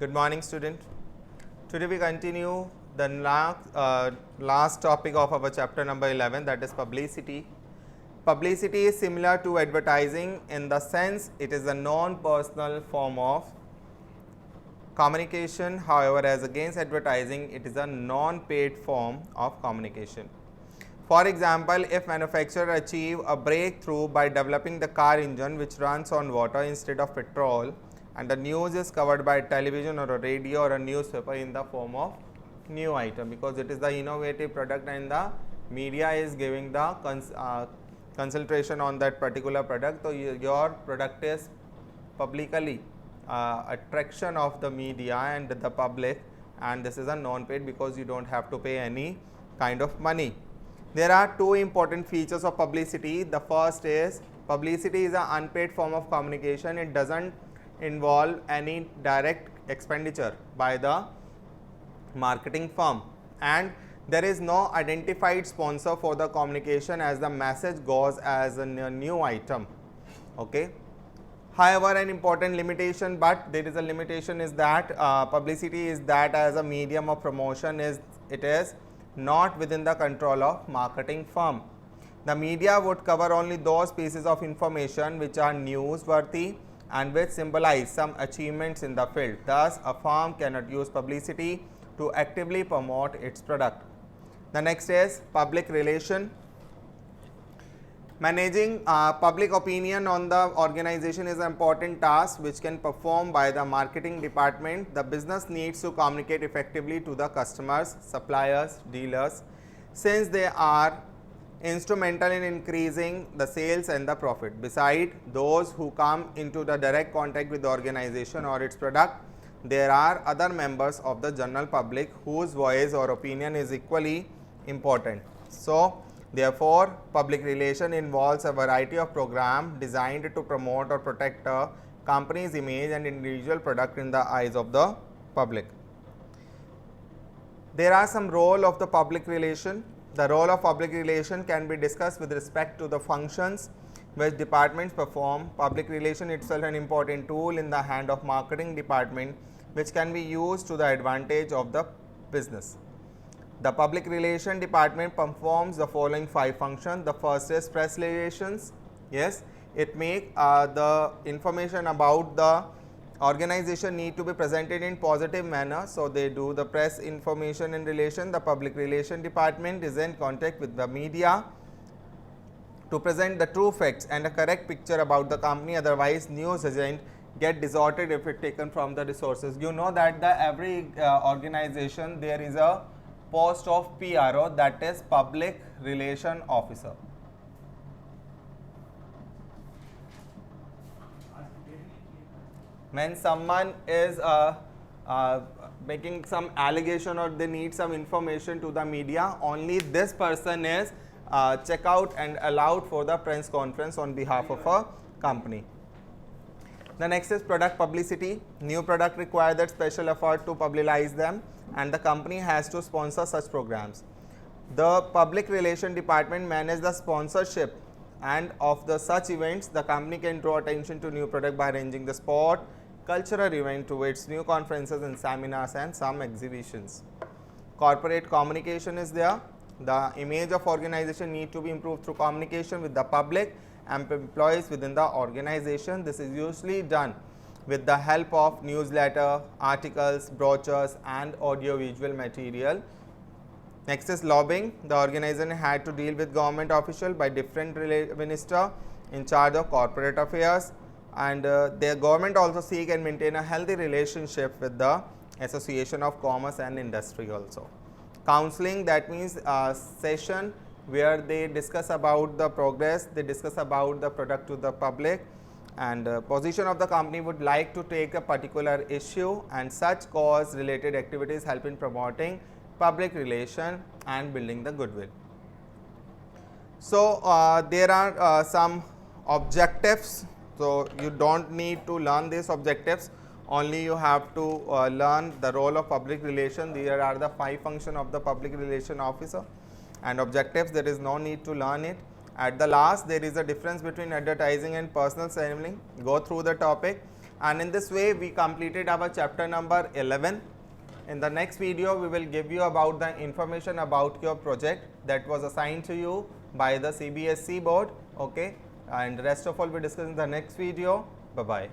Good morning, student. Today we continue the last topic of our chapter number 11, that is publicity. Publicity is similar to advertising in the sense it is a non-personal form of communication. However, as against advertising, it is a non-paid form of communication. For example, if manufacturer achieve a breakthrough by developing the car engine which runs on water instead of petrol, and the news is covered by television or a radio or a newspaper in the form of new item, because it is the innovative product and the media is giving the concentration on that particular product. So your product is publicly attraction of the media and the public, and this is a non-paid because you don't have to pay any kind of money. There are two important features of publicity. The first is publicity is an unpaid form of communication. It doesn't involve any direct expenditure by the marketing firm, and there is no identified sponsor for the communication as the message goes as a new item. Okay. However, an important limitation, but there is a limitation, is that publicity is that as a medium of promotion it is not within the control of marketing firm. The media would cover only those pieces of information which are newsworthy and which symbolize some achievements in the field. Thus, a firm cannot use publicity to actively promote its product. The next is public relation. Managing public opinion on the organization is an important task which can perform by the marketing department. The business needs to communicate effectively to the customers, suppliers, dealers, since they are instrumental in increasing the sales and the profit. Besides those who come into the direct contact with the organization or its product, there are other members of the general public whose voice or opinion is equally important. So, therefore, public relation involves a variety of programs designed to promote or protect a company's image and individual product in the eyes of the public. There are some role of the public relation. The role of public relation can be discussed with respect to the functions which departments perform. Public relation itself an important tool in the hand of marketing department which can be used to the advantage of the business. The public relation department performs the following 5 functions. The first is press relations. Yes, it make the information about the organization need to be presented in positive manner, so they do the press information and relation. The public relation department is in contact with the media to present the true facts and a correct picture about the company. Otherwise, news agent get distorted if it taken from the resources. You know that the every organization there is a post of PRO, that is public relation officer. When someone is making some allegation or they need some information to the media, only this person is check out and allowed for the press conference on behalf of a company. The next is product publicity. New product require that special effort to publicize them, and the company has to sponsor such programs. The public relation department manages the sponsorship and of the such events. The company can draw attention to new product by arranging the sport, cultural event to its new conferences and seminars and some exhibitions. Corporate communication is there. The image of organization need to be improved through communication with the public and employees within the organization. This is usually done with the help of newsletter, articles, brochures and audio-visual material. Next is lobbying. The organization had to deal with government official by different minister in charge of corporate affairs, and their government also seek and maintain a healthy relationship with the Association of Commerce and Industry also. Counseling, that means session where they discuss about the progress, they discuss about the product to the public, and position of the company would like to take a particular issue, and such cause related activities help in promoting public relation and building the goodwill. So, there are some objectives. So, you don't need to learn these objectives, only you have to learn the role of public relation. There are the 5 functions of the public relation officer, and objectives there is no need to learn it. At the last, there is a difference between advertising and personal signaling. Go through the topic And in this way we completed our chapter number 11. In the next video we will give you about the information about your project that was assigned to you by the CBSE board. Okay, and rest of all we discuss in the next video. Bye bye.